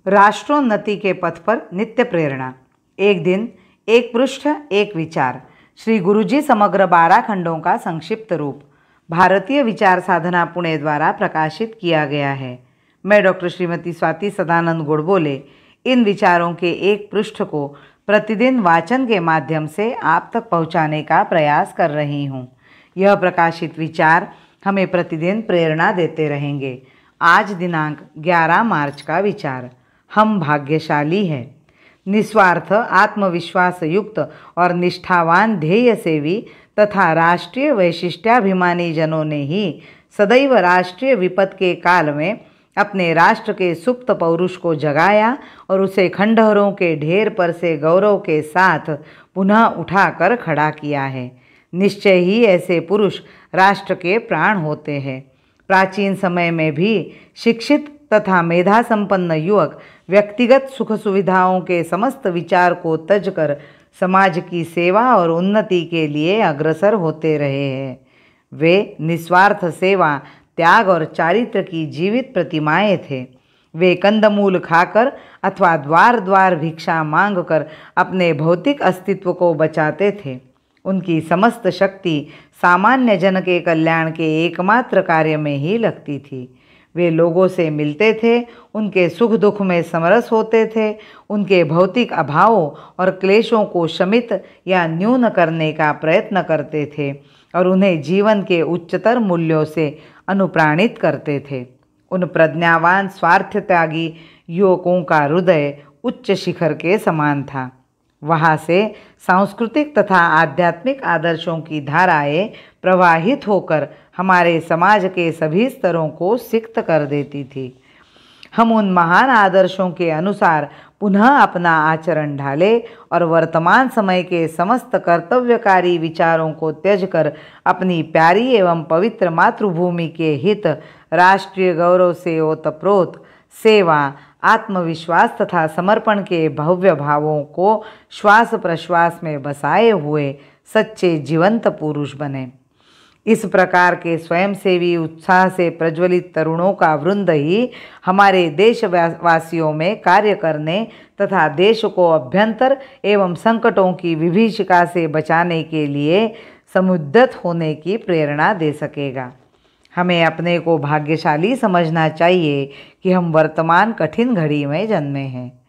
राष्ट्रोन्नति के पथ पर नित्य प्रेरणा। एक दिन, एक पृष्ठ, एक विचार। श्री गुरुजी समग्र 12 खंडों का संक्षिप्त रूप भारतीय विचार साधना पुणे द्वारा प्रकाशित किया गया है। मैं डॉक्टर श्रीमती स्वाति सदानंद गोडबोले इन विचारों के एक पृष्ठ को प्रतिदिन वाचन के माध्यम से आप तक पहुंचाने का प्रयास कर रही हूं। यह प्रकाशित विचार हमें प्रतिदिन प्रेरणा देते रहेंगे। आज दिनांक 11 मार्च का विचार, हम भाग्यशाली हैं। निस्वार्थ, आत्मविश्वास युक्त और निष्ठावान ध्येय सेवी तथा राष्ट्रीय वैशिष्ट्याभिमानी जनों ने ही सदैव राष्ट्रीय विपद के काल में अपने राष्ट्र के सुप्त पौरुष को जगाया और उसे खंडहरों के ढेर पर से गौरव के साथ पुनः उठाकर खड़ा किया है। निश्चय ही ऐसे पुरुष राष्ट्र के प्राण होते हैं। प्राचीन समय में भी शिक्षित तथा मेधा संपन्न युवक व्यक्तिगत सुख सुविधाओं के समस्त विचार को तजकर समाज की सेवा और उन्नति के लिए अग्रसर होते रहे हैं। वे निस्वार्थ सेवा, त्याग और चारित्र की जीवित प्रतिमाएं थे। वे कंदमूल खाकर अथवा द्वार द्वार भिक्षा मांगकर अपने भौतिक अस्तित्व को बचाते थे। उनकी समस्त शक्ति सामान्य जन के कल्याण के एकमात्र कार्य में ही लगती थी। वे लोगों से मिलते थे, उनके सुख दुख में समरस होते थे, उनके भौतिक अभावों और क्लेशों को शमित या न्यून करने का प्रयत्न करते थे और उन्हें जीवन के उच्चतर मूल्यों से अनुप्राणित करते थे। उन प्रज्ञावान स्वार्थ त्यागी युवकों का हृदय उच्च शिखर के समान था। वहाँ से सांस्कृतिक तथा आध्यात्मिक आदर्शों की धाराएं प्रवाहित होकर हमारे समाज के सभी स्तरों को सिक्त कर देती थी। हम उन महान आदर्शों के अनुसार पुनः अपना आचरण ढाले और वर्तमान समय के समस्त कर्तव्यकारी विचारों को त्यजकर अपनी प्यारी एवं पवित्र मातृभूमि के हित, राष्ट्रीय गौरव से ओतप्रोत सेवा, आत्मविश्वास तथा समर्पण के भव्य भावों को श्वास प्रश्वास में बसाए हुए सच्चे जीवंत पुरुष बने। इस प्रकार के स्वयंसेवी उत्साह से प्रज्वलित तरुणों का वृंद ही हमारे देशवासियों में कार्य करने तथा देश को अभ्यंतर एवं संकटों की विभीषिका से बचाने के लिए समुद्यत होने की प्रेरणा दे सकेगा। हमें अपने को भाग्यशाली समझना चाहिए कि हम वर्तमान कठिन घड़ी में जन्मे हैं।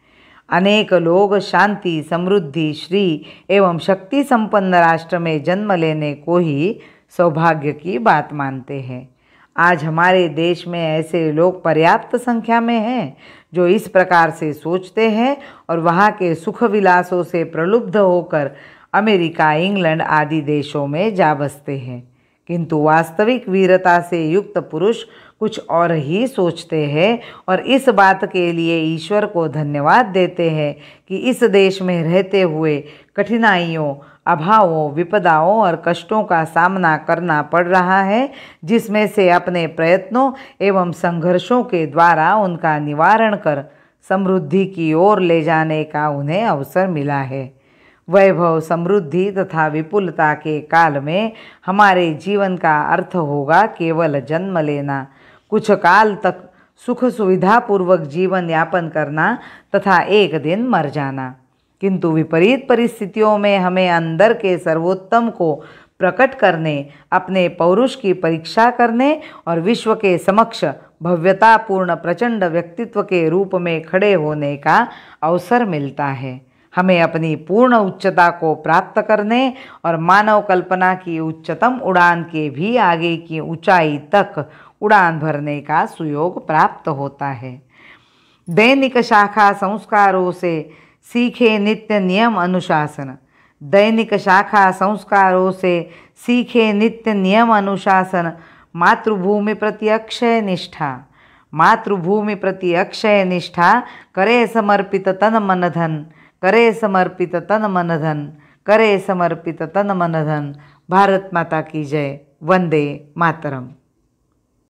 अनेक लोग शांति, समृद्धि, श्री एवं शक्ति संपन्न राष्ट्र में जन्म लेने को ही सौभाग्य की बात मानते हैं। आज हमारे देश में ऐसे लोग पर्याप्त संख्या में हैं जो इस प्रकार से सोचते हैं और वहाँ के सुख विलासों से प्रलुब्ध होकर अमेरिका, इंग्लैंड आदि देशों में जा बसते हैं। किंतु वास्तविक वीरता से युक्त पुरुष कुछ और ही सोचते हैं और इस बात के लिए ईश्वर को धन्यवाद देते हैं कि इस देश में रहते हुए कठिनाइयों, अभावों, विपदाओं और कष्टों का सामना करना पड़ रहा है, जिसमें से अपने प्रयत्नों एवं संघर्षों के द्वारा उनका निवारण कर समृद्धि की ओर ले जाने का उन्हें अवसर मिला है। वैभव, समृद्धि तथा विपुलता के काल में हमारे जीवन का अर्थ होगा केवल जन्म लेना, कुछ काल तक सुख सुविधापूर्वक जीवन यापन करना तथा एक दिन मर जाना। किंतु विपरीत परिस्थितियों में हमें अंदर के सर्वोत्तम को प्रकट करने, अपने पौरुष की परीक्षा करने और विश्व के समक्ष भव्यतापूर्ण प्रचंड व्यक्तित्व के रूप में खड़े होने का अवसर मिलता है। हमें अपनी पूर्ण उच्चता को प्राप्त करने और मानव कल्पना की उच्चतम उड़ान के भी आगे की ऊंचाई तक उड़ान भरने का सुयोग प्राप्त होता है। दैनिक शाखा संस्कारों से सीखे नित्य नियम अनुशासन। दैनिक शाखा संस्कारों से सीखे नित्य नियम अनुशासन। मातृभूमि प्रति अक्षय निष्ठा। मातृभूमि प्रति अक्षय निष्ठा। करे समर्पित तन मन धन। करे समर्पित तन मन धन। करे समर्पित तन मन धन। भारत माता की जय। वंदे मातरम।